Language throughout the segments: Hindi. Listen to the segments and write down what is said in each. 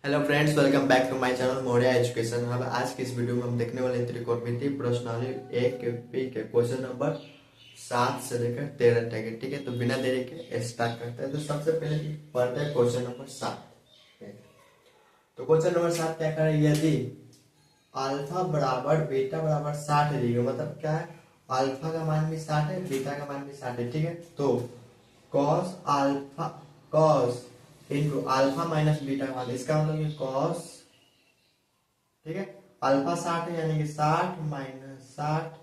Hello friends, welcome back to my channel Maurya education. अब आज की इस वीडियो में हम देखने वाले त्रिकोणमिति प्रश्नावली 1 के पी के क्वेश्चन नंबर 7 से लेकर 13 तक है। ठीक है, तो बिना देरी के स्टार्ट करते हैं। तो सबसे पहले पढ़ते हैं क्वेश्चन नंबर 7। तो क्वेश्चन नंबर 7 क्या करें, यदि अल्फा बराबर बीटा बराबर 60 डिग्री, मतलब क्या है, अल्फा का मान भी 60 है, बीटा का मान भी 60 है। ठीक है, तो cos alpha cos into alpha minus beta का मान, इसका मतलब ये कॉस, ठीक है, अल्फा 60 है यानी कि 60 माइनस 60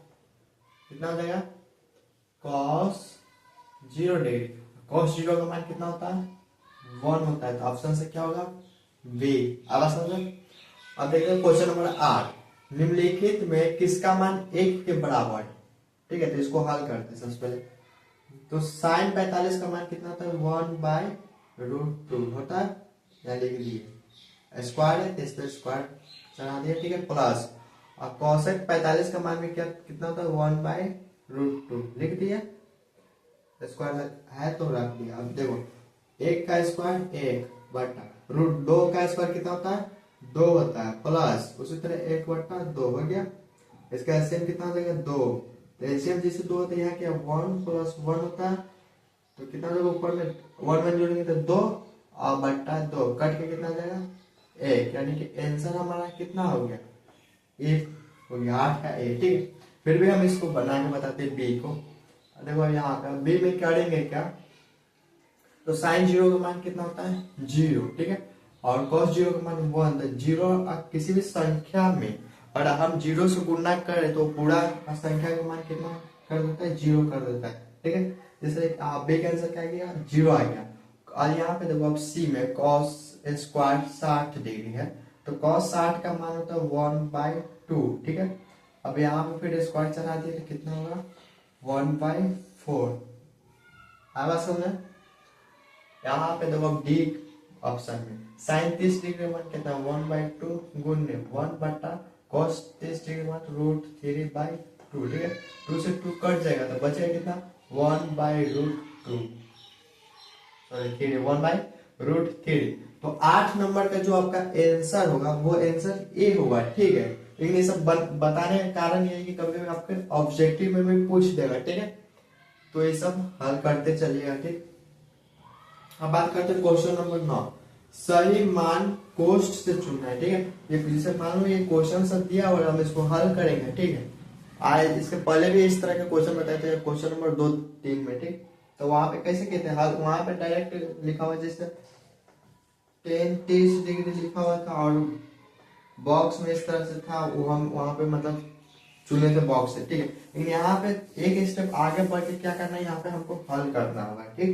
कितना हो जाएगा, कॉस 0 डिग्री। कॉस 0 का मान कितना होता है, 1 होता है। तो ऑप्शन से क्या होगा, बी। अब समझो, अब देखते हैं क्वेश्चन नंबर 8। निम्नलिखित में किसका मान 1 के बराबर है। ठीक है, तो इसको हल करते हैं सबसे पहले। तो साइन 45 का मान कितना होता है, 1/√2 होता है, या लिख दिए स्क्वायर है तो इस पर स्क्वायर चढ़ा दिया। ठीक है, प्लस और कॉसेक 45 का मान भी क्या कितना होता है, 1/√2 लिख दिया, स्क्वायर है तो रख दिया। अब देखो, 1 का स्क्वायर 1 बटा √2 का स्क्वायर कितना होता है, 2 होता है, प्लस उसी तरह 1/2 हो गया। इसका एलसीएम कितना हो जाएगा, 2। तो एलसीएम जैसे 2 होता है, यहाँ क्या 1 + 1 होता है, तो कितना जब ऊपर में 1 में जोड़ेंगे तो 2 और बट्टा 2 कट के कितना जाएगा, 1, यानी कि आंसर हमारा कितना हो गया, 1 हो गया, 8 का ए। ठीक है, फिर भी हम इसको बना के बताते हैं बी को। देखो यहाँ पे बी में करेंगे क्या, तो साइन 0 का मान कितना होता है, 0। ठीक है, और कॉस 0 का मान 1। तो 0 किसी भी संख्या में और हम 0 से गुणा करें तो पूरा संख्या का मान कितना कर देता है, 0 कर देता है। ठीक है, जैसे बी का आंसर क्या गया, 0 आ गया। और यहाँ पे देखो, अब सी में कॉस स्क्वायर 60 डिग्री है, तो कॉस 60 का मान होता है 1/2। ठीक है, अब यहाँ पे फिर स्क्वायर चला दिए तो कितना होगा, 1/4। आवाज समझ, यहाँ पे देखो डी ऑप्शन में साइन 30 डिग्री मान कितना, 1/2 गुण्य 1 बटा कॉस 30 डिग्री मान √3/2। ठीक है, 2 से 2 कट जाएगा तो बचेगा कितना, 1/√2, सॉरी 3, 1/√3। तो 8 नंबर का जो आपका आंसर होगा वो आंसर ए होगा। ठीक है, लेकिन ये सब बताने का कारण ये है कि कभी कभी आपके ऑब्जेक्टिव में भी पूछ देगा। ठीक है, तो ये सब हल करते चलिएगा। ठीक, अब बात करते हैं क्वेश्चन नंबर 9। सही मान कोष्ठ से चुनना है। ठीक है, ये जैसे मान लो ये क्वेश्चन सब दिया और हम इसको हल करेंगे। ठीक है, आज इसके पहले भी इस तरह के क्वेश्चन बताए थे, क्वेश्चन नंबर 2 3 में। ठीक, तो वहां पे कैसे कहते हैं हल, वहां पे डायरेक्ट लिखा हुआ जैसे 10-30 डिग्री लिखा हुआ था और बॉक्स में इस तरह से था, वो हम वहां पे मतलब चुने थे बॉक्स से। ठीक है, लेकिन यहाँ पे एक स्टेप आगे बढ़ के क्या करना है, यहाँ पे हमको हल करना होगा। ठीक,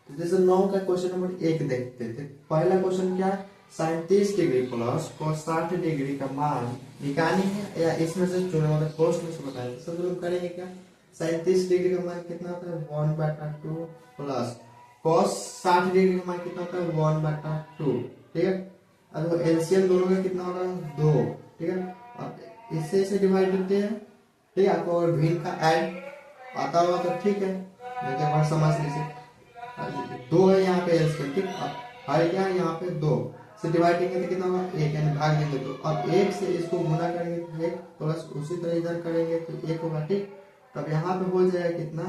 तो जैसे 9 का क्वेश्चन नंबर 1 देखते थे। पहला क्वेश्चन क्या है, sine 30 degree plus cos 60 degree का मान निकालनी है, या इसमें से चुने, मतलब कोष्ठ में से बताया। सब लोग करेंगे क्या, साइन 30 डिग्री का मान कितना होता है, 1/2 प्लस कॉस 60 डिग्री का मान कितना होता है, 1/2। ठीक है, अब एलसीएम दोनों का कितना होगा, 2। ठीक है, अब इससे डिवाइड करते हैं। ठीक है, आपको अगर भिन्न का ऐड आता होगा तो ठीक है, नहीं तो बार समझ लीजिए। 2 है यहाँ पे एलसीएम। ठीक, अब हर क्या है, यहाँ पे 2 से डिवाइड करेंगे तो कितना होगा, 1, यानी भाग देंगे तो अब 1 से इसको गुना करेंगे तो 1 प्लस उसी तरह इधर करेंगे तो 1 होगा। ठीक, तब यहाँ पे हो जाएगा कितना,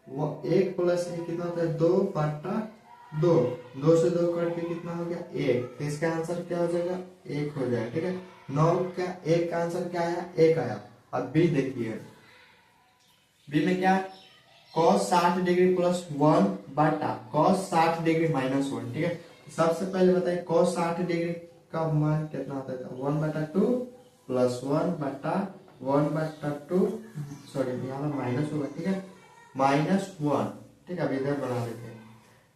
वो 1 प्लस 1 कितना होता है, 2/2। 2 से 2 करके कितना हो गया, 1। तो इसका आंसर क्या हो जाएगा, 1 हो जाएगा। ठीक है, 9 का 1 का आंसर क्या आया, 1 आया। अब बी देखिए, बी में क्या, cos 60 डिग्री प्लस 1 बटा cos 60 डिग्री माइनस 1। ठीक है, सबसे पहले बताइए cos 60 डिग्री का मान कितना होता है, 1/2 प्लस 1 बटा 1/2, सॉरी यहाँ पे माइनस होगा। ठीक है, -1। ठीक है, अब इधर बना देते हैं,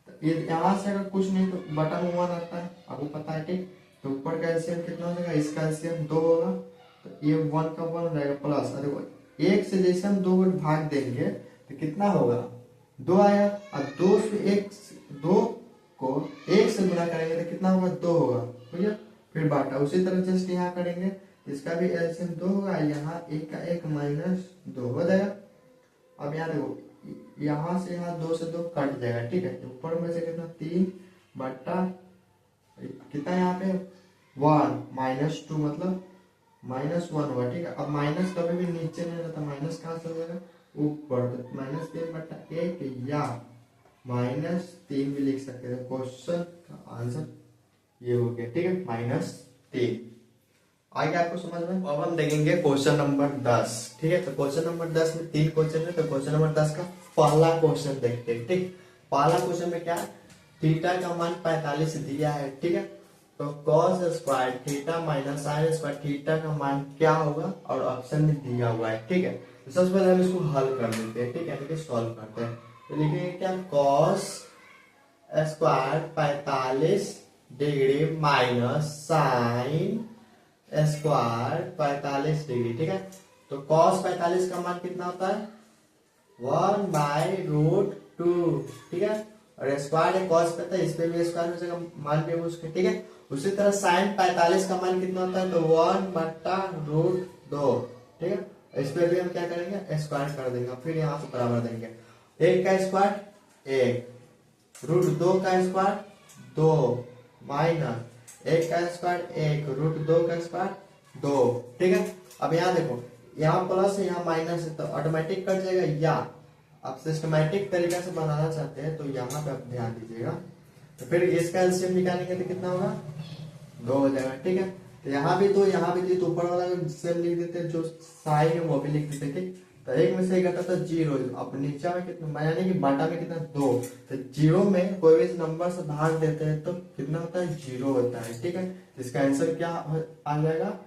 तो ये यहाँ से अगर कुछ नहीं तो बटा में 1 आता है, आपको पता है। ठीक, तो ऊपर का एलसीएम कितना हो जाएगा, इसका एलसीएम 2 होगा, तो ये 1 का 1 रहेगा प्लस, देखो 1 से जैसे हम 2 भाग देंगे तो कितना होगा, 2 आया। और 2 से 1, 2 को 1 से गुना करेंगे तो कितना होगा, 2 होगा। ठीक है, फिर बाटा उसी तरह जस्ट यहाँ करेंगे, इसका भी एलसीएम 2 होगा, यहाँ 1 का 1 -2 हो जाएगा। अब यहाँ देखो, यहाँ से यहाँ 2 से 2 कट जाएगा। ठीक है, ऊपर में से कितना, 3/2 कितना है यहाँ पे 1 -2 मतलब -1 हुआ, ठीक है। अब माइनस कभी भी नीचे नहीं रहता, माइनस कहाँ से हो जाएगा ऊपर, तो -3/1 या -3 भी लिख सकते हैं। क्वेश्चन का आंसर ये हो गया, ठीक है, -3। आगे आपको समझ में। अब हम देखेंगे क्वेश्चन नंबर 10, ठीक है। तो क्वेश्चन नंबर 10 में 3 क्वेश्चन है, तो क्वेश्चन नंबर 10 का पहला क्वेश्चन देखते हैं, ठीक। पहला क्वेश्चन में क्या है, थीटा का मान 45 दिया है, ठीक है। तो cos square theta minus sine square theta का मान क्या होगा, और ऑप्शन में दिया हुआ है, ठीक है। तो सबसे पहले हम इसको हल कर लेते हैं, ठीक है, यानी कि सॉल्व करते हैं। तो लिखेंगे क्या, cos square 45 degree minus sine square 45 degree, ठीक है। तो cos 45 का मान कितना होता है 1/√2, ठीक है। और स्क्वायर है cos पे था, इस पे भी स्क्वायर हो जाएगा, मान पे उसके, ठीक है। उसी तरह साइन 45 का मान कितना होता है, तो 1/√2, ठीक है। इस पे भी हम क्या करेंगे, स्क्वायर कर देंगे, फिर यहाँ से बराबर देंगे। 1 का स्क्वायर 1, √2 का स्क्वायर 2, माइनस 1 का स्क्वायर 1, √2 का स्क्वायर 2, ठीक है। अब यहाँ देखो, यहाँ प्लस है यहाँ माइनस है, तो ऑटोमेटिक कट जाएगा, या आप सिस्टमैटिक तरीका से बनाना चाहते हैं तो यहाँ पे आप ध्यान दीजिएगा। तो फिर इसका एलसीएम निकालेंगे तो कितना होगा 2 हो जाएगा, ठीक है। तो यहाँ भी 2 यहाँ भी 2, तो ऊपर वाला सेम लिख देते हैं, जो साइन है वो भी लिख देते, ठीक। तो 1 में से घटा तो 0, अब नीचे में कितना, यानी कि बाटा में कितना 2, तो 0 में कोई भी नंबर से भाग देते हैं तो कितना होता है 0 होता है, ठीक है। इसका आंसर क्या आ जाएगा,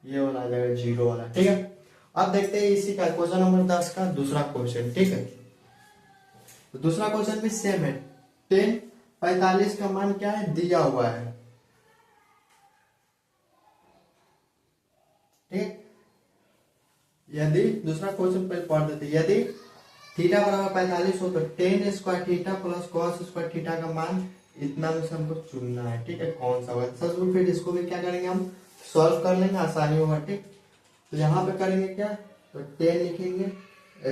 ये वाला आ जाएगा 0 वाला, ठीक है। अब देखते हैं इसी का क्वेश्चन नंबर 10 का दूसरा क्वेश्चन, ठीक है। तो दूसरा क्वेश्चन भी सेम है, 10/45 का मान क्या है दिया हुआ है, ठीक। यदि दूसरा क्वेश्चन पहले पढ़ देते, यदि थीटा बराबर 45 हो तो tan square theta plus cos square theta का मान इतना में से हमको चुनना है, ठीक है, कौन सा होगा। सबसे फिर इसको भी क्या करेंगे, हम सॉल्व कर लेंगे, आसानी होगा, ठीक। तो यहाँ पे करेंगे क्या, तो 10 लिखेंगे,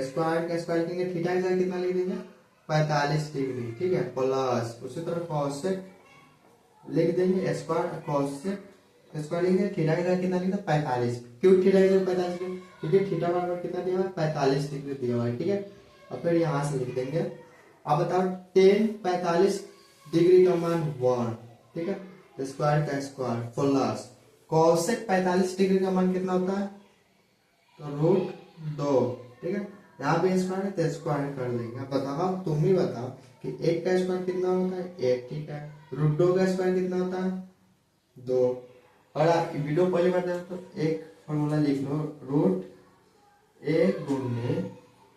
स्क्वायर का स्क्वायर लिखेंगे, थीटा का कितना लिख देंगे 45 डिग्री, ठीक है, प्लस उसी तरह cos लिख देंगे, स्क्वायर cos स्क्वायर लिखेंगे, थीटा का कितना लिखा 45, क्यों थीटा का 45 क्योंकि थीटा बराबर कितना दिया हुआ है 45 डिग्री दिया हुआ है, ठीक है। अब फिर यहाँ से लिख देंगे, अब बताओ 10/45 डिग्री का मान 1, ठीक है, स्क्वायर का स्क्वायर प्लस cosec 45 डिग्री का मान कितना होता है, तो √2, ठीक है। यहाँ पे स्क्वायर है तो स्क्वायर कर देंगे। अब बताओ, तुम ही बताओ कि 1 का स्क्वायर कितना होता है 1, ठीक है, √2 का स्क्वायर कितना होता है 2। और आप वीडियो पहली बार देखो तो एक फॉर्मूला लिख लो, √a गुने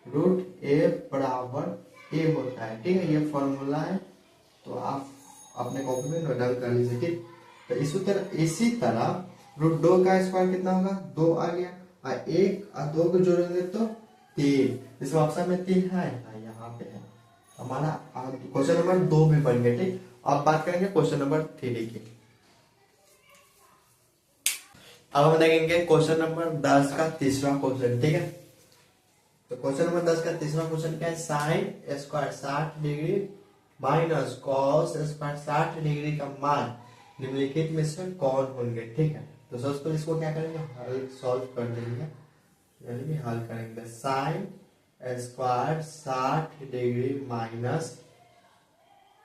√a बराबर a होता है, ठीक है, ये फॉर्मूला है, तो आप अपने कॉपी में नोट डाउन कर लीजिए, ठीक। तो इसी तरह √2 का स्क्वायर कितना होगा 2 आ गया, और 1 और 2 को जोड़ेंगे तो 3, इसमें ऑप्शन में 3 है, यहाँ पे है हमारा क्वेश्चन नंबर 2 भी बन गया, ठीक। अब बात करेंगे क्वेश्चन नंबर 3 की। अब हम देखेंगे क्वेश्चन नंबर 10 का तीसरा क्वेश्चन, ठीक है। तो क्वेश्चन नंबर 10 का तीसरा क्वेश्चन क्या है, sine square 60 degree minus cos square 60 degree का मान निम्नलिखित में से कौन होंगे, ठीक है। तो सबसे पहले इसको क्या करेंगे, हल सॉल्व कर देंगे, यानी कि हल करेंगे। Sine square 60 degree minus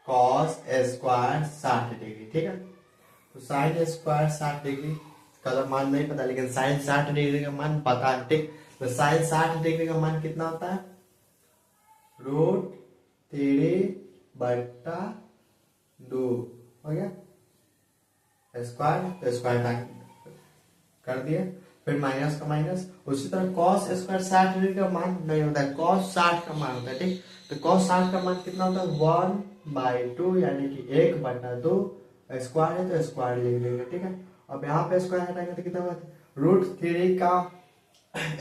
cos square 60 degree, ठीक है। तो साइन स्क्वायर 60 डिग्री का मान नहीं पता, लेकिन साइन 60 डिग्री का मान पता है, ठीक। तो साइन 60 डिग्री का मान कितना होता है √3/2 हो गया, स्क्वायर तो स्क्वायर कर दिया, फिर माइनस का माइनस। उसी तरह cos स्क्वायर 60 डिग्री का मान नहीं होता है, cos 60 का मान होता है, ठीक। तो cos 60 का मान कितना होता है 1/2, यानी कि 1/2, स्क्वायर है तो स्क्वायर लिख देंगे, ठीक है। अब यहाँ पे स्क्वायर हटाएंगे तो कितना होता है √3 का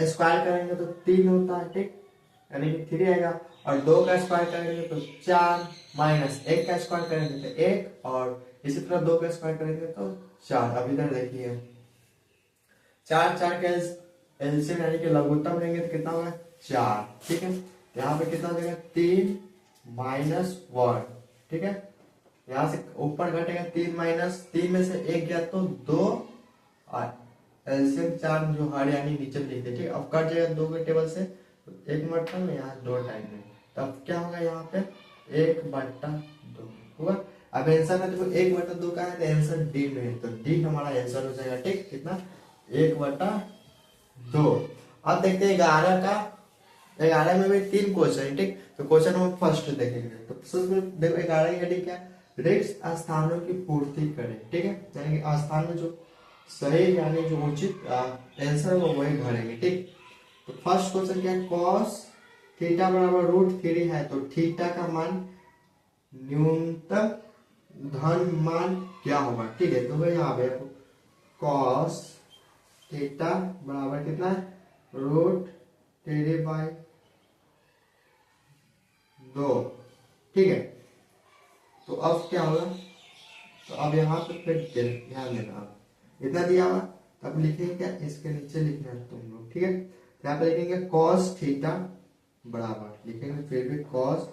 स्क्वायर करेंगे तो 3 होता है, ठीक, यानी कि 3 आएगा, और 2 का स्क्वायर करेंगे तो 4, माइनस 1 का स्क्वायर करेंगे तो 1, और इसी तरह 2 का स्क्वायर करेंगे तो 4। अब इधर देखिए 4 का एलसीएम यानी कि लघुत्तम लेंगे तो कितना होगा 4, ठीक है। यहाँ पे कितना देगा 3 - 1, ठीक है। यहाँ से ऊपर घटेगा 3 माइनस 3 में से 1 गया तो 2 और एलसीएम 4 जो हर यानी नीचे लिख दे। ठीक है, अब कट जाएगा 2 के टेबल से, तो 1 बट्टा में यहाँ 2 टाइम में, तब क्या होगा यहाँ पे 1/2 होगा। अब आंसर में देखो 1/2 का है तो आंसर डी में, तो डी हमारा आंसर हो जाएगा। ठीक, कितना 1/2। अब देखते हैं 11 का, 11 में भी 3 क्वेश्चन है। ठीक, तो क्वेश्चन नंबर फर्स्ट देखेंगे। तो देखो 11 की हेडिंग क्या है, रिक्त स्थानों की पूर्ति करें। ठीक है, यानी कि स्थान में जो सही यानी जो उचित आंसर वो वही भरेंगे। ठीक, तो फर्स्ट क्वेश्चन क्या है, कॉस थीटा बराबर √3 है तो थीटा का मान न्यूनतम धन मान क्या होगा। ठीक है, तो यहाँ पे कॉस थीटा बराबर कितना है, √3/2। ठीक है, तो अब क्या होगा, तो अब यहाँ पे फिर ध्यान देना, आप इतना दिया हुआ, तब लिखेंगे क्या, इसके नीचे लिखना है तुम लोग। ठीक है, तो यहाँ पे लिखेंगे कॉस थीटा बराबर, लिखेंगे फिर भी कॉस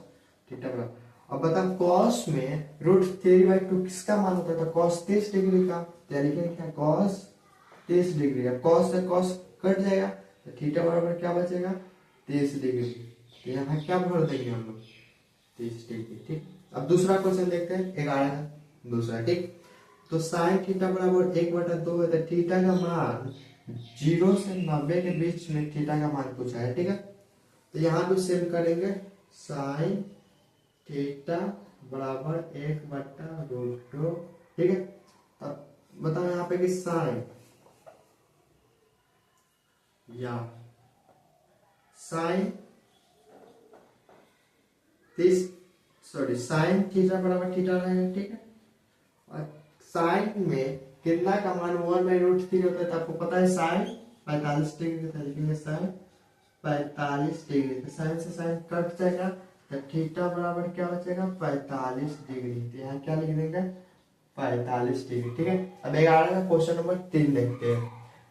थीटा बराबर। अब बताओ कॉस में √3/2 किसका मान होता था, कॉस 30 डिग्री का, तो लिखेंगे क्या, कॉस 30 डिग्री। अब कॉस से कॉस कट जाएगा तो थीटा बराबर क्या बचेगा, 30 डिग्री। तो यहाँ क्या भर देंगे हम लोग, 30 डिग्री। ठीक, अब दूसरा क्वेश्चन देखते हैं, 11 का दूसरा। ठीक, तो साइन थीटा बराबर 1/2 है, तो थीटा का मान 0 से 90 के बीच में थीटा का मान पूछा है। ठीक है, तो यहाँ पे सेम करेंगे, साइन थीटा बराबर 1/2। ठीक है, अब बताओ यहाँ पे कि साइन या साइन साइन थीटा बराबर थीटा रहेगा। ठीक है, और साइन में कितना का मान 1/√3 होता है, तो आपको पता है साइन 45 डिग्री था, लिखेंगे साइन 45 डिग्री, तो साइन से साइन कट जाएगा, तो थीटा बराबर क्या बचेगा, 45 डिग्री। तो यहाँ क्या लिख देंगे, 45 डिग्री। ठीक है, अब 11 का क्वेश्चन नंबर 3 देखते हैं।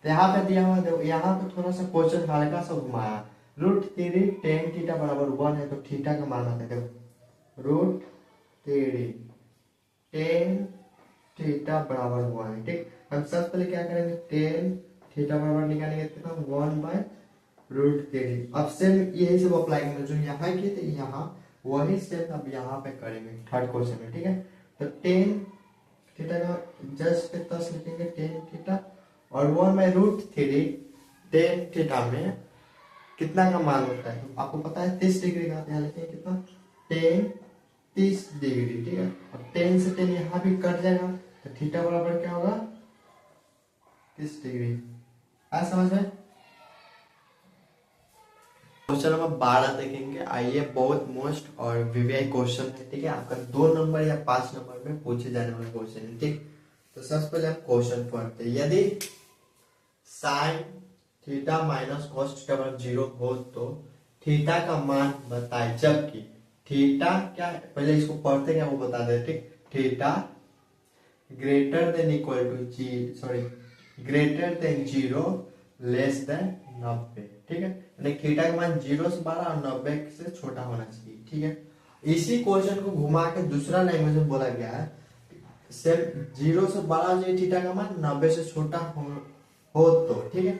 तो यहाँ पे दिया हुआ, देखो यहाँ पे थोड़ा सा क्वेश्चन हल्का सा घुमाया, √3 tan थीटा बराबर 1 है, तो थीटा का मान आता है, देखो √3 tan थीटा बराबर 1 है। ठीक, हम सबसे पहले क्या करेंगे, tan थीटा बराबर निकालेंगे कितना, 1/√3। अब सेम यही सब अप्लाई करेंगे, जो यहाँ किए थे यहाँ वही सेम अब यहाँ पे करेंगे थर्ड क्वेश्चन में। ठीक है, तो tan थीटा का जस्ट कितना लिखेंगे, tan थीटा, और 1/√3 tan थीटा में कितना का मान होता है, तो आपको पता है 30 डिग्री का, यहाँ लिखेंगे कितना, tan 30 डिग्री। ठीक है, अब tan से tan यहाँ भी कट जाएगा, तो थीटा बराबर क्या होगा, 30 डिग्री। आज समझ में। क्वेश्चन नंबर 12 देखेंगे। आइए, बहुत मोस्ट और वीवीआई क्वेश्चन है। ठीक है, आपका 2 नंबर या 5 नंबर में पूछे जाने वाले क्वेश्चन है। ठीक, तो सबसे पहले हम क्वेश्चन पढ़ते हैं। यदि sign theta minus cos theta बराबर 0 हो तो थीटा का मान बताए, जबकि थीटा क्या है, पहले इसको पढ़ते क्या वो बता दे। ठीक, theta greater than equal to greater than 0 less than 90। ठीक है, यानी थीटा का मान 0 से बड़ा और 90 से छोटा होना चाहिए। ठीक है, इसी क्वेश्चन को घुमा के दूसरा लैंग्वेज में बोला गया है, सिर्फ 0 से बड़ा हो जाए थीटा का मान, 90 से छोटा हो तो। ठीक है,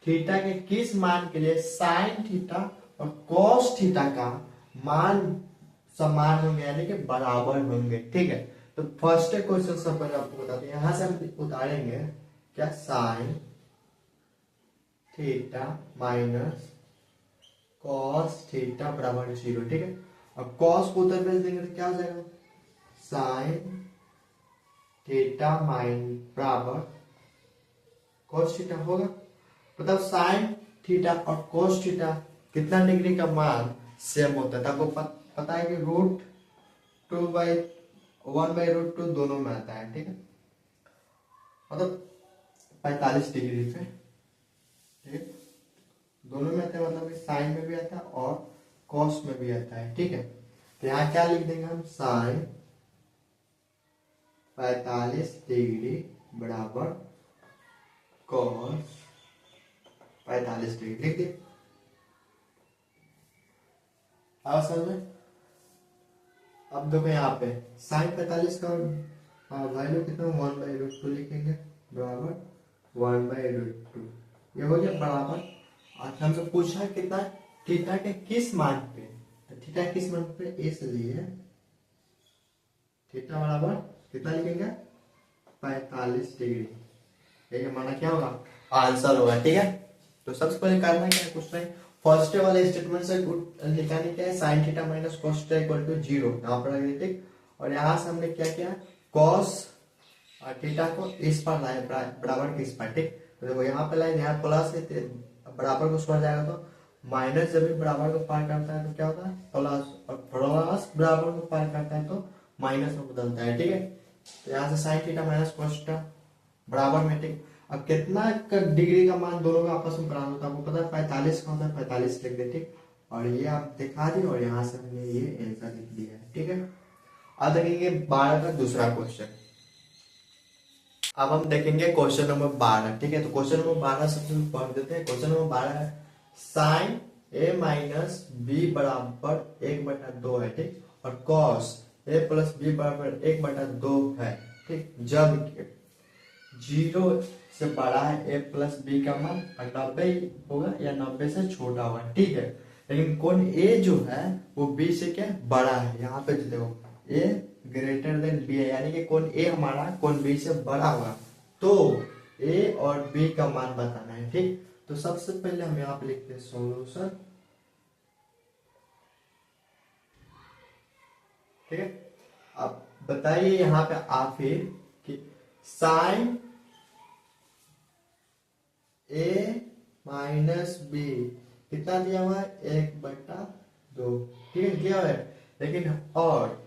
थीटा के किस मान के लिए साइन थीटा और कॉस थीटा का मान समान होंगे, यानी कि बराबर होंगे। ठीक है, तो फर्स्ट क्वेश्चन सब पहले आपको बताते हैं, यहां से हम उतारेंगे क्या, sign theta minus cos theta बराबर 0। ठीक है, अब कॉस को उधर भेज देंगे तो क्या हो जाएगा, साइन थीटा बराबर कॉस थीटा होगा। मतलब साइन थीटा और कॉस थीटा कितना डिग्री का मान सेम होता है, तो आपको पता है कि √1/√2 दोनों में आता है। ठीक है, मतलब 45 डिग्री पे। ठीक है, दोनों में आता है, मतलब कि साइन में भी आता है और कॉस में भी आता है। ठीक है, तो यहाँ क्या लिख देंगे हम, साइन 45 डिग्री बराबर कॉस 45 डिग्री लिख दिए। समझ में। अब देखो यहाँ पे साइन 45 का वैल्यू कितना 1/√2 लिखेंगे बराबर 1/√2। ये हो गया बराबर। और हमसे पूछा है कितना थीटा के किस मान पे, तो थीटा किस मान पे इसलिए थीटा बराबर कितना लिखेंगे 45 डिग्री। ये माना क्या होगा आंसर होगा। ठीक है, तो सबसे पहले करना क्या है क्वेश्चन फर्स्ट वाले स्टेटमेंट से निकालने क्या है sine theta minus cos theta equal to 0 यहाँ पर रख ठीक। और यहाँ से हमने क्या किया कॉस और थीटा को इस पर लाए बराबर के इस पर। ठीक, तो देखो यहाँ पे लाए यहाँ प्लस है बराबर को उस पर जाएगा तो माइनस जब भी बराबर को पार करता है तो क्या होता है प्लस, और प्लस बराबर को पार करता है तो माइनस में बदलता है। ठीक है, तो यहाँ से sign theta minus cos theta बराबर में। ठीक, अब कितना डिग्री का मान दोनों का आपस में बराबर होता है आपको पता है 45 का होता है 45 लिख दे। ठीक, और ये आप दिखा दिए और यहाँ से हमने ये आंसर लिख दिया है। ठीक है, अब देखेंगे 12 का दूसरा क्वेश्चन। अब हम देखेंगे क्वेश्चन नंबर 12। ठीक है, तो क्वेश्चन नंबर 12 सबसे पढ़ देते हैं। क्वेश्चन नंबर 12 है साइन a माइनस बी बराबर 1/2 है। ठीक, और कॉस a प्लस बी बराबर 1/2 है। ठीक, जब 0 से बड़ा है a प्लस बी का मान 90 होगा या 90 से छोटा होगा। ठीक है, लेकिन कोण a जो है वो b से क्या बड़ा है। यहाँ पे देखो a ग्रेटर देन b है, यानी कि कोण a हमारा कोण b से बड़ा होगा तो a और b का मान बताना है। ठीक, तो सबसे पहले हम यहाँ पे लिखते हैं सॉल्यूशन। ठीक है, अब बताइए यहाँ पे आप ही कि साइन a माइनस बी कितना दिया हुआ है 1/2। ठीक है, दिया हुआ है, लेकिन और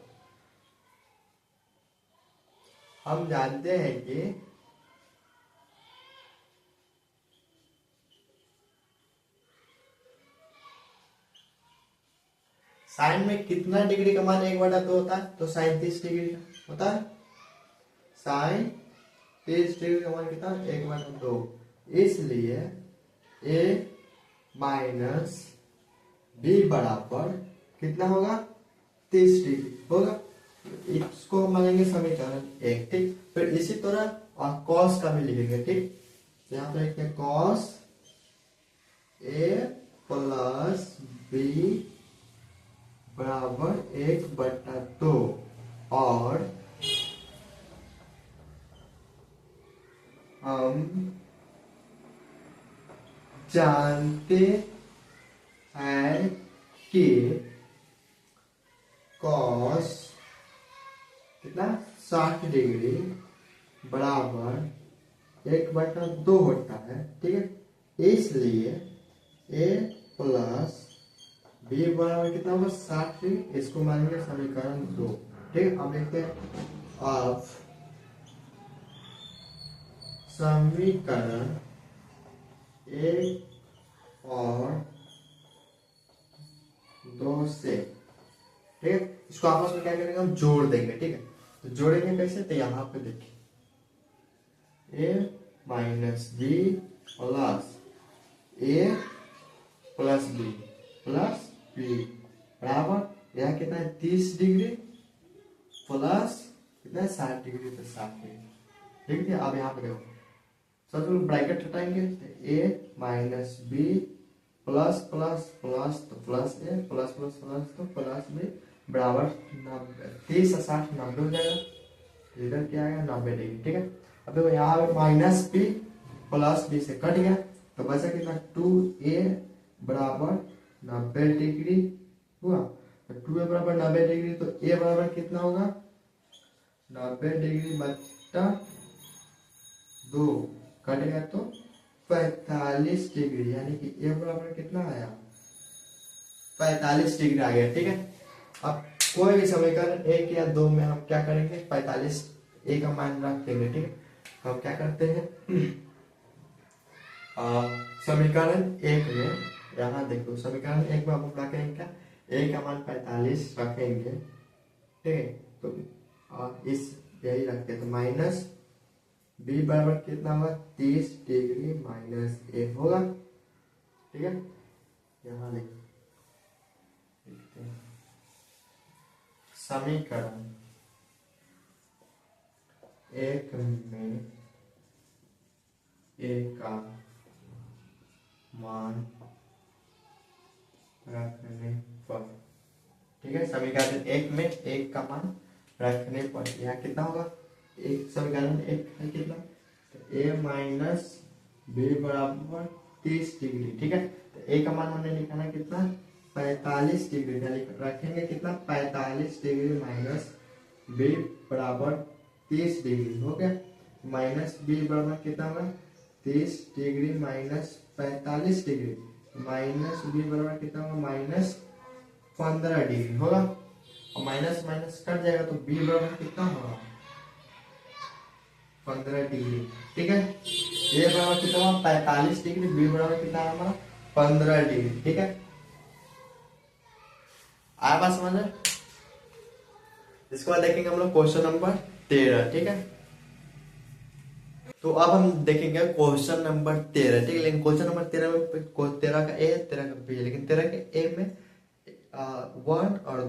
हम जानते हैं कि साइन में कितना डिग्री का मान 1/2 होता है तो साइन 30 डिग्री का होता है। साइन 30 डिग्री का मान कितना 1/2, इसलिए a माइनस बी बराबर कितना होगा 30 डिग्री होगा। इसको हम मानेंगे समीकरण 1। ठीक, फिर इसी तरह और कॉस का भी लिखेंगे। ठीक, यहाँ पे लिखते हैं कॉस a प्लस बी बराबर 1/2 और हम जानते हैं कि कॉस कितना 60 डिग्री बराबर 1/2 होता है। ठीक है, इसलिए a प्लस बी बराबर कितना होगा 60 डिग्री, इसको मानेंगे समीकरण 2। ठीक है, अब देखते हैं अब समीकरण 1 और 2 से। ठीक है, इसको आपस में क्या करेंगे हम जोड़ देंगे। ठीक है, तो जोड़ेंगे कैसे तो यहाँ पे देखिए a minus B plus a plus B plus B बराबर यहाँ कितना है 30 डिग्री प्लस कितना है 60 डिग्री तो 60 डिग्री। ठीक है, अब यहाँ पे देखो सबसे पहले ब्रैकेट हटाएंगे a minus B plus plus plus तो plus A plus plus plus तो प्लस बी बराबर 30 और 60 90 हो जाएगा। इधर क्या आएगा 90 डिग्री। ठीक है, अब देखो यहाँ माइनस बी प्लस बी से कट गया तो बचा कितना 2a बराबर 90 डिग्री हुआ। तो 2a बराबर 90 डिग्री तो a बराबर कितना होगा 90 डिग्री बटा 2 कटेगा तो 45 डिग्री, यानी कि a बराबर कितना आया 45 डिग्री आ गया। ठीक है, अब कोई भी समीकरण 1 या 2 में हम क्या करेंगे 45 a का मान रख देंगे। ठीक है, हम क्या करते हैं समीकरण 1 में यहाँ देखो समीकरण 1 में हम क्या करेंगे क्या a का मान 45 रखेंगे। ठीक है, तो इस यही रखते हैं तो माइनस b बराबर कितना होगा 30 डिग्री माइनस a होगा। ठीक है, यहाँ देखते हैं समीकरण एक में एक का मान रखने पर, ठीक है, समीकरण एक में एक का मान रखने पर यहाँ कितना होगा, एक समीकरण एक है कितना, तो ए माइनस बी बराबर 30 डिग्री, ठीक है। तो ए का मान हमने निकाला कितना, 45 डिग्री रखेंगे कितना, 45 डिग्री माइनस बी बराबर 30 डिग्री हो गया, माइनस बी बराबर कितना होगा, 30 degree minus 45 degree, minus B बराबर कितना होगा, माइनस 15 डिग्री होगा, और माइनस माइनस कट जाएगा तो बी बराबर कितना होगा, 15 डिग्री, ठीक है। ए बराबर कितना होगा, 45 डिग्री, बी बराबर कितना होगा, 15 डिग्री, ठीक है। आया बात समझ में। इसके बाद देखेंगे हम लोग क्वेश्चन नंबर 13, ठीक है। तो अब हम देखेंगे क्वेश्चन नंबर 13, ठीक है। लेकिन क्वेश्चन नंबर 13 में 13 का ए 13 का बी है, लेकिन 13 के ए में 1 और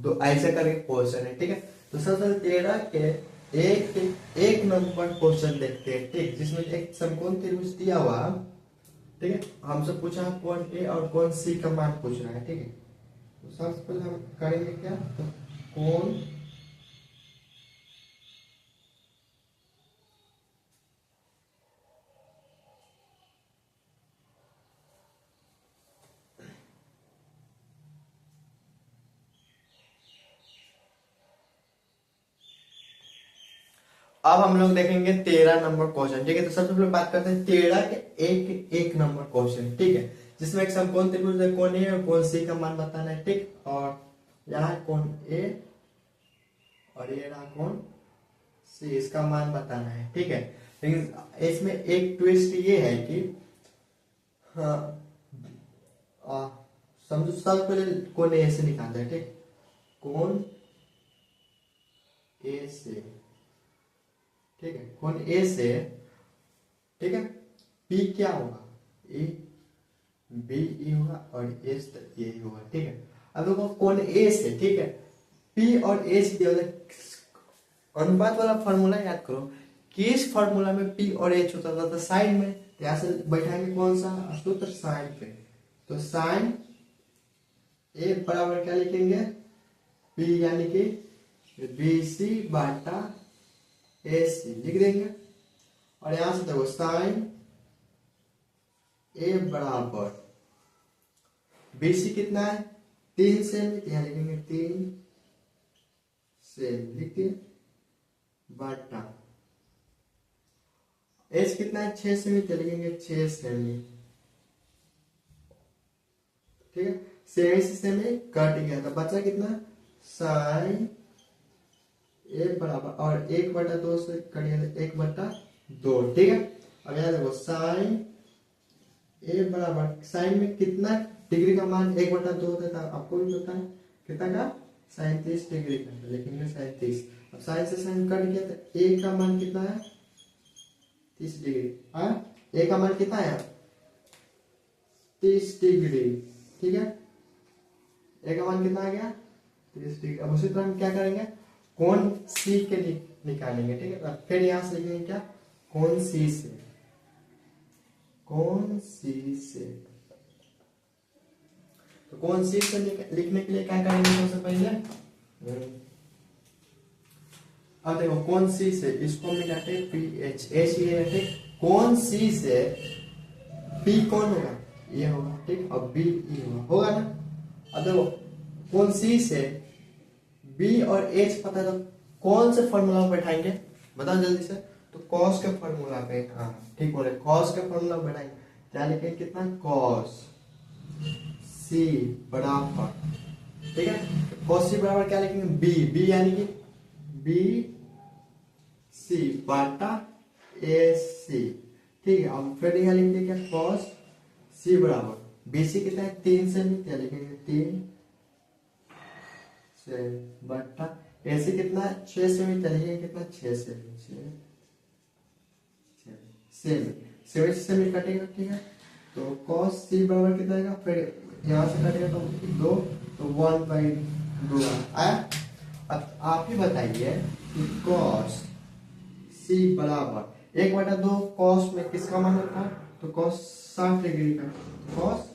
2 ऐसे करके क्वेश्चन है, ठीक है। तो सबसे 13 के एक नंबर क्वेश्चन देखते हैं, ठीक, जिसमें एक समकोण त्रिभुज दिया हुआ, ठीक है। हमसे पूछा कौन ए और कौन सी का मान पूछ रहा है, ठीक है। तो सबसे पहले हम करेंगे क्या, तो कौन अब हम लोग देखेंगे 13 नंबर क्वेश्चन, ठीक है। तो सबसे पहले बात करते हैं 13 के एक नंबर क्वेश्चन, ठीक है, जिसमें एक समकोण त्रिभुज है, कौन ए और कौन सी का मान बताना है, ठीक। और यहाँ कौन ए और ये रहा कौन सी, इसका मान बताना है, ठीक है। लेकिन इसमें एक ट्विस्ट ये है कि समझो सबसे पहले कौन ए से निकालते हैं, ठीक, कौन ए से, ठीक है, कौन ए से, ठीक है, पी क्या होगा, ए बी ई होगा और एस ए होगा, ठीक है। अब देखो कौन ए से, ठीक है, पी और ए से दिया अनुपात वाला फॉर्मूला याद करो, किस फॉर्मूला में पी और एच होता था, तो साइन में, यहाँ से बैठाएंगे कौन सा सूत्र, साइन पे, तो साइन ए बराबर क्या लिखेंगे, पी यानी कि बी सी बाटा ए सी लिख देंगे, और यहां से देखो साइन ए बराबर बी सी कितना है, 3 सेमी, यहाँ लिखेंगे 3 सेमी लिख दिए, बाटा एच कितना है, 6 सेमी, तो लिखेंगे 6 सेमी, ठीक है। सेमी से सेमी कट गया, तो बचा कितना, साइन ए बराबर, और 1/2 से कटिए 1/2, ठीक है। अब यहाँ देखो साइन ए बराबर, साइन में कितना डिग्री का मान 1/2 होता है, आपको भी पता है कितना का, 37 डिग्री का, लिखेंगे 37। अब साइन से साइन कट गया तो ए का मान कितना है, 30 डिग्री, ए का मान कितना है, 30 डिग्री, ठीक है। ए का मान कितना आ गया, 30 डिग्री। अब उसी तरह हम क्या करेंगे, कौन सी के निकालेंगे, ठीक है। फिर यहां से लिखेंगे क्या, कौन सी से, कौन सी से, तो कौन सी से लिखने के लिए क्या करेंगे, सबसे पहले अब देखो कौन सी से, इसको मिलाते पी एच, एच ये रहते, कौन सी से पी कौन होगा, ये होगा, ठीक, और बी ई होगा ना। अब देखो कौन सी से बी और एच पता है, तो कौन से फॉर्मूला बैठाएंगे, बताओ जल्दी से, तो कॉस के फॉर्मूला पे, हाँ ठीक बोले, कॉस के फॉर्मूला बैठाएंगे, क्या लिखेंगे, कितना, कॉस सी बराबर, ठीक है, कॉस सी बराबर क्या लिखेंगे, बी यानी कि बी सी बाटा ए सी, ठीक है। अब फिर यहाँ लिखेंगे क्या, कॉस सी बराबर बी सी कितना है, 3 सेमी, क्या लिखेंगे 3 से बटा ए सी कितना है, 6 सेमी, क्या लिखेंगे कितना, 6 सेमी, 6 सेमी, सेमी से सेमी कटेगा, ठीक है। तो कॉस सी बराबर कितना आएगा, फिर यहाँ से कटेगा तो 2, तो 1/2 आया। अब आप ही बताइए कि कॉस सी बराबर 1/2 कॉस में किसका मान होता है? तो कॉस 60 डिग्री का, कॉस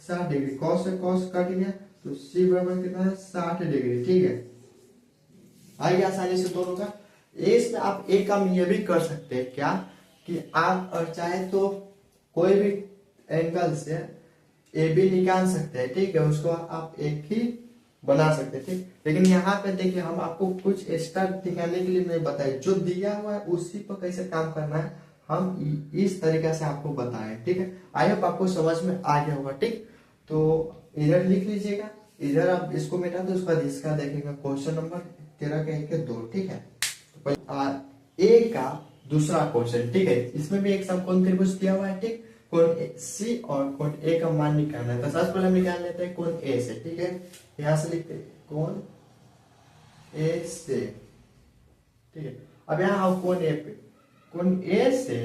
60 डिग्री, कॉस से कॉस कट गया तो सी बराबर कितना है? 60 डिग्री। ठीक है, आइए आसानी से दोनों का। इसमें आप एक काम ये भी कर सकते हैं क्या कि आप और चाहे तो कोई भी एंगल से ए बी निकाल सकते हैं। ठीक है, उसको आप एक ही बना सकते हैं। ठीक, लेकिन यहाँ पे देखिए हम आपको कुछ एक्स्ट्रा दिखाने के लिए नहीं बताए, जो दिया हुआ है उसी पर कैसे काम करना है हम इस तरीके से आपको बताएं। ठीक है, आई होप आपको समझ में आ गया होगा। ठीक, तो इधर लिख लीजिएगा, इधर आप इसको मिटा दो, उसका इसका देखेंगे क्वेश्चन नंबर 13 का 1-2। ठीक है, ए का दूसरा क्वेश्चन। ठीक है, इसमें भी एक समकोण त्रिभुज दिया हुआ है। ठीक, कोण सी और कोण ए का मान निकालना है। तो सबसे पहले हम निकाल लेते हैं कोण ए से। ठीक है, यहां से लिखते हैं कोण ए से। ठीक है, अब यहाँ आओ कोण ए पे, कोण ए से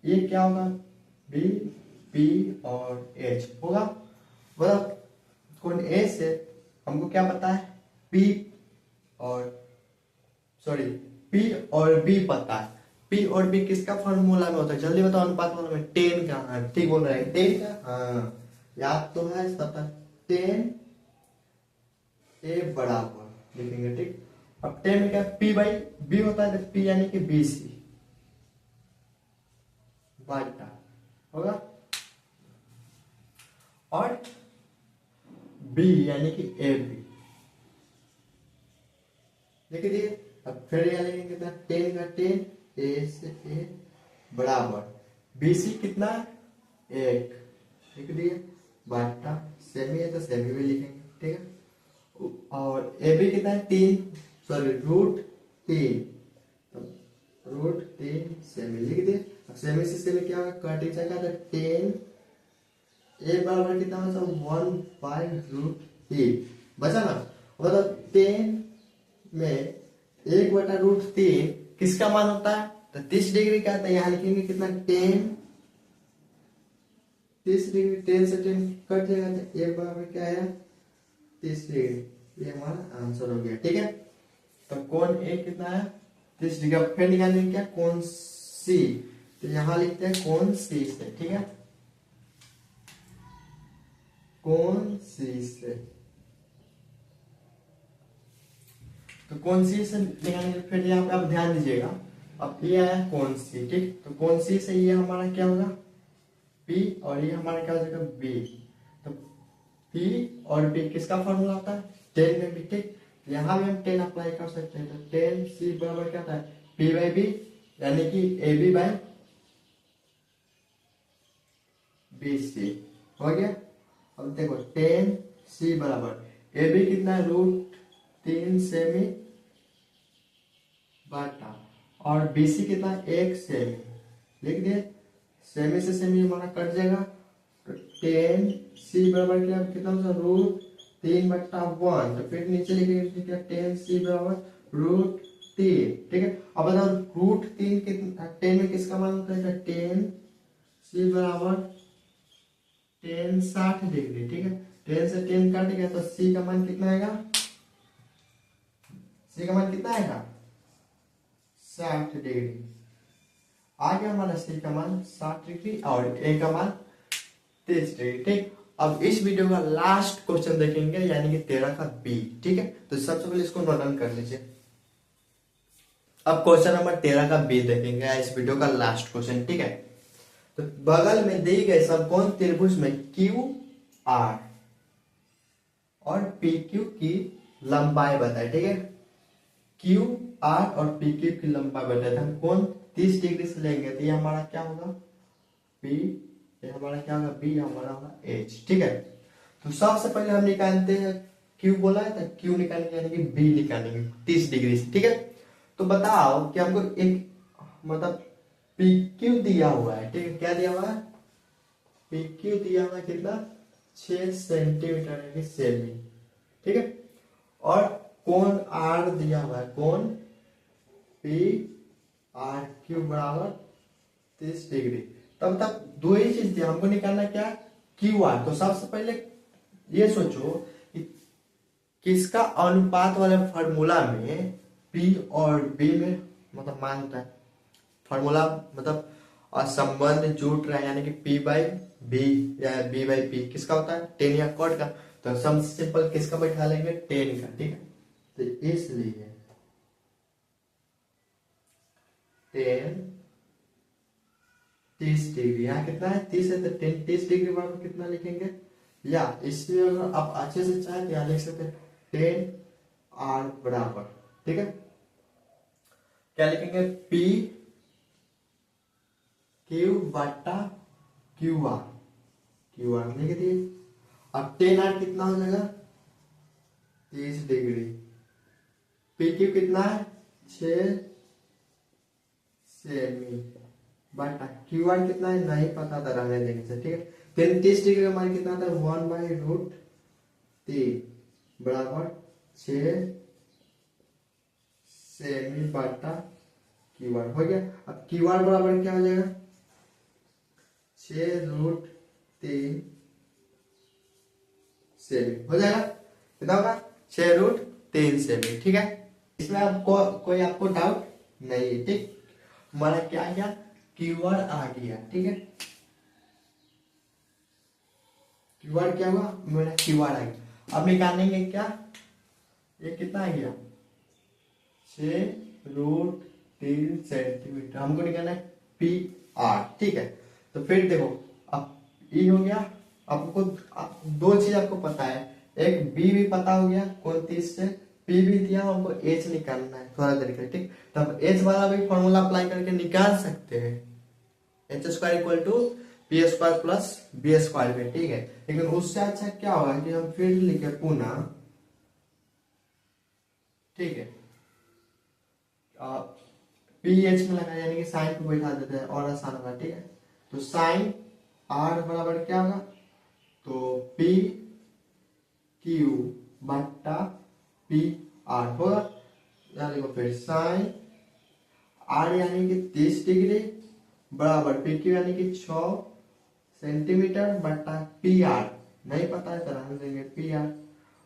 ये क्या होगा? बी, पी और एच होगा। मतलब कोण ए से हमको क्या पता है? पी और बी पता है। पी और बी किसका फॉर्मूला में होता है? जल्दी बताओ, अनुपात वाला में। 10 का। हाँ ठीक बोल रहे हैं, 10 का। हाँ याद तो है सब। 10 ए बराबर लिखेंगे। ठीक, अब 10 में क्या? पी बाई बी होता है, तो पी यानी कि बी सी बाटा होगा, और बी यानी कि ए बी लिख दिए। अब फिर यहाँ लिखेंगे कितना? 10 का 10 ए से ए बराबर बीसी कितना? 1 लिख दिए बाटा सेमी है तो सेमी भी लिखेंगे। ठीक है, और ए बी कितना है? 3, सॉरी √3, तो √3 सेमी लिख दिए। अब सेमी से सेमी क्या होगा? कट जाएगा, तो 10 ए बराबर कितना होगा? 1/√3 बचा ना। मतलब 10 में 1/√3 किसका मान होता है? तो 30 डिग्री का। तो यहाँ लिखेंगे कितना? 10, 30 डिग्री, 10 से 10 कट जाएगा, तो एक बराबर क्या है? 30 डिग्री। ये हमारा आंसर हो गया। ठीक है, तो कोण ए कितना है? 30 डिग्री। अब फिर निकालेंगे क्या? कोण सी, तो यहाँ लिखते हैं कोण सी से। ठीक है, कोण सी से, तो कोण सी से निकालेंगे। फिर यहाँ पे आप ध्यान दीजिएगा, अब ये आया कोण सी। ठीक, तो कोण सी से ये हमारा क्या होगा? P, और ये हमारा क्या हो जाएगा? B। तो P और B किसका फॉर्मूला होता है? 10 में भी। ठीक, यहाँ भी हम 10 अप्लाई कर सकते हैं। तो 10 C बराबर क्या होता है? P बाई B यानी कि AB बाई BC हो गया। अब देखो 10 C बराबर AB कितना है? √3 सेमी बाटा, और BC कितना है? 1 सेमी लिख दिए। सेमी से सेमी हमारा कट जाएगा, तो 10 C बराबर क्या? कितना होगा? √3/1। तो फिर नीचे लिखेंगे 10 C बराबर √3। ठीक है, अब बताओ √3 कितना? 10 में किसका मान होता है? 10 C बराबर 10 60 डिग्री। ठीक है, 10 से 10 कट गया, तो C का मान कितना आएगा? C का मान कितना आएगा? 60 डिग्री। आ गया हमारा सी का मान 60 डिग्री और ए का मान 30 डिग्री। ठीक, अब इस वीडियो का लास्ट क्वेश्चन देखेंगे, यानी कि 13 का बी। ठीक है, तो सबसे पहले इसको नोट डाउन कर लीजिए। अब क्वेश्चन नंबर 13 का बी देखेंगे, इस वीडियो का लास्ट क्वेश्चन। ठीक है, तो बगल में दी गए समकोण त्रिभुज में क्यू आर और पी क्यू की लंबाई बताए। ठीक है, क्यू आर और पी क्यू की लंबाई बताए। हम कोण 30 डिग्री से लेंगे, तो ये हमारा क्या होगा? पी, ये हमारा क्या होगा? बी, हमारा होगा एच। ठीक है, तो सबसे पहले हम निकालते हैं क्यू बोला है, तो क्यू निकालेंगे यानी कि बी निकालेंगे 30 डिग्री से। ठीक है, तो बताओ कि हमको एक मतलब पी क्यू दिया हुआ है। ठीक है, क्या दिया हुआ है? पी क्यू दिया हुआ है कितना? 6 सेंटीमीटर यानी कि सेमी। ठीक है, और कोण आर दिया हुआ है, कोण पी आर क्यू बराबर 30 डिग्री। तब तक दो ही चीज दिया, हमको निकालना क्या? Q R. तो सबसे पहले ये सोचो कि किसका अनुपात वाले फॉर्मूला में पी और बी में मतलब मान होता है, फॉर्मूला मतलब और संबंध जुट रहा है, यानी कि पी बाई बी या बी बाई पी किसका होता है, 10 या कॉट का। तो सम सिंपल किसका बैठा लेंगे, 10 का, ठीक है। तो इसलिए 10 30 डिग्री, यहाँ कितना है 30 है, तो 10 30 डिग्री बराबर कितना लिखेंगे, या इसमें अगर आप अच्छे से चाहे तो यहाँ लिख सकते हैं 10 आर बराबर, ठीक है। क्या लिखेंगे, पी क्यू बटा क्यू आर, क्यू आर लिख दिए। अब 10 आर कितना हो जाएगा, 30 डिग्री। पी क्यू कितना है, 6 सेमी बटा क्यू आर कितना है, नहीं पता था रहने देने से, ठीक है। 30 डिग्री का मान कितना था, 1/√3 बराबर 6 सेमी बटा क्यू आर हो गया। अब क्यू आर बराबर क्या हो जाएगा, 6√3 सेमी हो जाएगा, कितना होगा 6√3 सेमी, ठीक है। इसमें आपको कोई आपको डाउट नहीं है, ठीक। हमारा क्या आ गया, क्यू आर आ गया, ठीक है। क्यू आर क्या हुआ, मेरा क्यू आर आ गया। अब निकालेंगे क्या, ये कितना आ गया, 6√3 सेंटीमीटर हमको निकालना है पी आर, ठीक है। तो फिर देखो अब ई हो गया, आपको दो चीज आपको पता है, एक बी भी पता हो गया कौन 30 से, पी भी दिया, हमको एच निकालना है थोड़ा देर के, ठीक। तब एच वाला भी फॉर्मूला अप्लाई करके निकाल सकते हैं, H square equal to P square plus B square में, ठीक है। लेकिन उससे अच्छा क्या होगा कि हम फिर लिखे पुनः, ठीक है, पी एच में लगा यानी कि साइन को बैठा देते हैं और आसान होगा, ठीक है। तो साइन आर बराबर क्या होगा, तो पी क्यू बट्टा पी आर होगा। यहाँ देखो फिर साइन आर यानी कि 30 डिग्री बराबर पी क्यू यानी कि 6 सेंटीमीटर बट्टा पी आर, नहीं पता है तो रहने देंगे पी आर।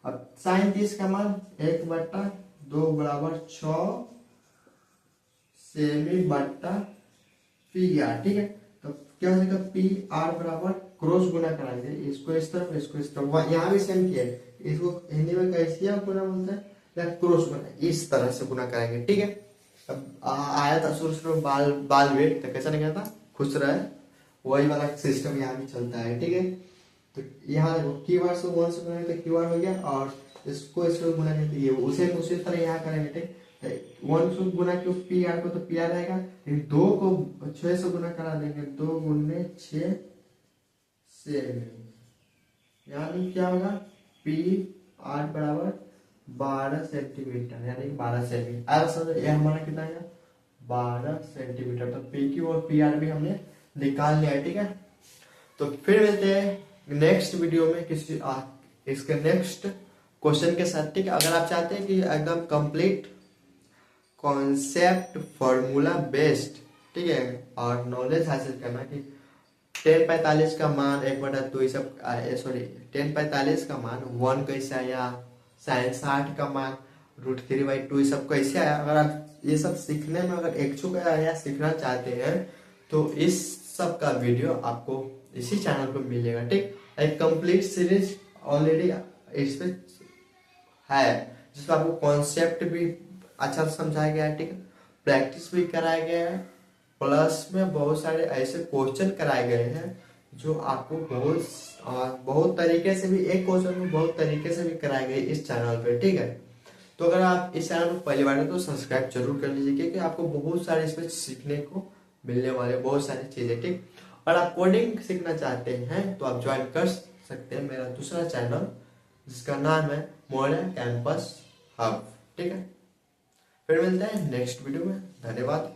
अब साइन 30 का मान 1/2 बराबर 6 सेमी बट्टा पी आर, ठीक है। तो क्या हो जाएगा, पी आर बराबर क्रॉस गुना कराएंगे, इसको इस तरफ इसको इस तरफ, यहाँ भी सेम किया है, इसको हिंदी में कैसे गुना बोलते हैं, या क्रॉस गुना, इस तरह से गुना कराएंगे, ठीक है। अब आया था शुरू शुरू बाल वेट, तो कैसा निकला था, खुश रहे, वही वाला सिस्टम यहाँ भी चलता है, ठीक है। तो यहाँ देखो क्यू आर से 1 से गुना तो क्यू आर हो गया, और इसको गुना करते ये उसी तरह यहाँ करेंगे, ठीक। 1 से गुना क्यों पी आर को, तो पी आर रहेगा, लेकिन 2 को 6 से गुना करा देंगे, 2 गुने 6 सेमी, यानी क्या होगा, पी आर बराबर 12 सेंटीमीटर, यानी 12 सेमी आया समझ। ये हमारा कितना आएगा, 12 सेंटीमीटर। तो पी क्यू और पी आर भी हमने निकाल लिया है, ठीक है। तो फिर मिलते हैं नेक्स्ट वीडियो में किसी इसके नेक्स्ट क्वेश्चन के साथ, ठीक है। अगर आप चाहते हैं कि एकदम कंप्लीट कॉन्सेप्ट फॉर्मूला बेस्ड, ठीक है, और नॉलेज हासिल करना कि 1045 का मान 1/2 ये सब, सॉरी 1045 का मान 1 कैसे आया, साइन 60 का मान √3/2 ये सब कैसे आया, अगर आप ये सब सीखने में अगर इच्छुक या सीखना चाहते हैं तो इस सब का वीडियो आपको इसी चैनल पर मिलेगा, ठीक। एक कंप्लीट सीरीज ऑलरेडी इस पे है, जिसमें आपको कॉन्सेप्ट भी अच्छा से समझाया गया है, ठीक है, प्रैक्टिस भी कराया गया है, प्लस में बहुत सारे ऐसे क्वेश्चन कराए गए हैं जो आपको बहुत तरीके से भी, एक क्वेश्चन में बहुत तरीके से भी कराए गए इस चैनल पे, ठीक है। तो अगर आप इस चैनल पर पहली बार है तो सब्सक्राइब जरूर कर लीजिए, क्योंकि आपको बहुत सारे इसमें सीखने को मिलने वाले बहुत सारी चीजें, ठीक। और आप कोडिंग सीखना चाहते हैं तो आप ज्वाइन कर सकते हैं मेरा दूसरा चैनल, जिसका नाम है मोरिया कैंपस हब, ठीक है। फिर मिलते हैं नेक्स्ट वीडियो में, धन्यवाद।